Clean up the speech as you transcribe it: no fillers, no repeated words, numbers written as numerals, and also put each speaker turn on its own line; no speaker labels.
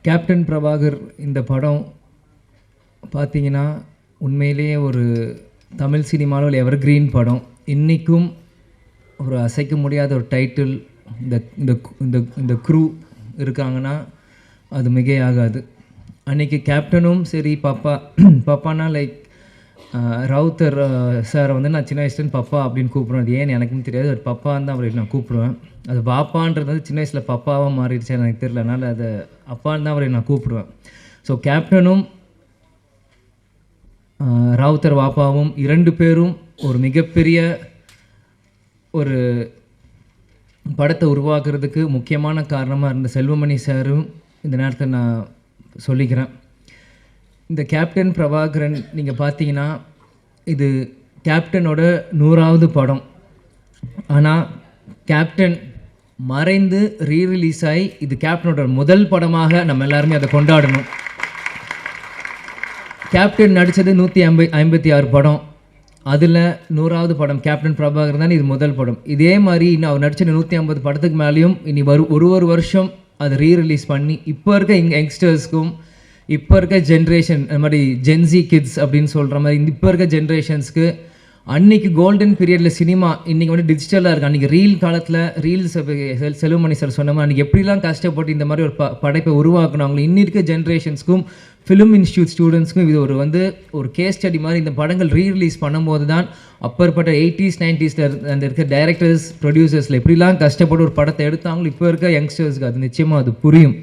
Captain Prabhakar இந்த படம் பார்த்தீங்கன்னா உண்மையிலேயே ஒரு தமிழ் சினிமாவில் ஒரு எவர்கிரீன் படம். இன்றைக்கும் ஒரு அசைக்க முடியாத ஒரு டைட்டில். இந்த இந்த இந்த இந்த க்ரூ இருக்காங்கன்னா அது மிகையாகாது. அன்றைக்கி கேப்டனும் சரி, பப்பானா லைக் ராவுத்தர் சாரை வந்து நான் சின்ன வயசுலேருந்து பப்பா அப்படின்னு கூப்பிடுவேன். அது ஏன்னு எனக்கும் தெரியாது. அது பப்பான்னு தான் அவரை நான் கூப்பிடுவேன். அது பாப்பான்றது வந்து சின்ன வயசில் பப்பாவாக மாறிடுச்சு எனக்கு தெரியல. அதனால் அதை அப்பான்னு தான் அவரை நான் கூப்பிடுவேன். ஸோ கேப்டனும் ராவுத்தர் பாப்பாவும் 2 பேரும் ஒரு மிகப்பெரிய ஒரு படத்தை உருவாக்குறதுக்கு முக்கியமான காரணமாக இருந்த செல்வமணி சாரும் இந்த நேரத்தில் நான் சொல்லிக்கிறேன். இந்த கேப்டன் பிரபாகரன் நீங்கள் பார்த்தீங்கன்னா இது கேப்டனோட 100வது படம். ஆனால் கேப்டன் மறைந்து ரீரிலீஸ் ஆகி இது கேப்டனோட முதல் படமாக நம்ம எல்லாருமே அதை கொண்டாடணும். கேப்டன் நடித்தது 156 படம். அதில் 100வது படம் கேப்டன் பிரபாகரன் தான் இது முதல் படம். இதே மாதிரி இன்னும் அவர் நடித்த 150 படத்துக்கு மேலேயும் இனி ஒரு வருஷம் அதை ரீரிலீஸ் பண்ணி இப்போ இருக்க யங்ஸ்டர்ஸ்க்கும் இப்போ இருக்க ஜென்ரேஷன் அந்த மாதிரி ஜென்சி கிட்ஸ் அப்படின்னு சொல்கிற மாதிரி இப்போ இருக்க ஜென்ரேஷன்ஸ்க்கு அன்றைக்கி கோல்டன் பீரியடில் சினிமா இன்றைக்கி வந்து டிஜிட்டலாக இருக்குது. அன்றைக்கி ரீல் காலத்தில் ரீல்ஸ் செல்வமணி சார் சொன்ன மாதிரி அன்றைக்கி எப்படிலாம் கஷ்டப்பட்டு இந்த மாதிரி ஒரு படைப்பை உருவாக்குனாங்களோ இன்னி இருக்க ஜென்ரேஷன்ஸ்க்கும் ஃபிலிம் இன்ஸ்டியூட் ஸ்டூடெண்ட்ஸ்க்கும் இது ஒரு கேஸ் ஸ்டடி மாதிரி இந்த படங்கள் ரீரிலீஸ் பண்ணும்போது தான் அப்பற்பட்ட 80s 90s அந்த இருக்க டைரக்டர்ஸ் ப்ரொடியூசர்ஸில் எப்படிலாம் கஷ்டப்பட்டு ஒரு படத்தை எடுத்தாங்களோ இப்போ இருக்க யங்ஸ்டர்ஸ்க்கு அது நிச்சயமாக அது புரியும்.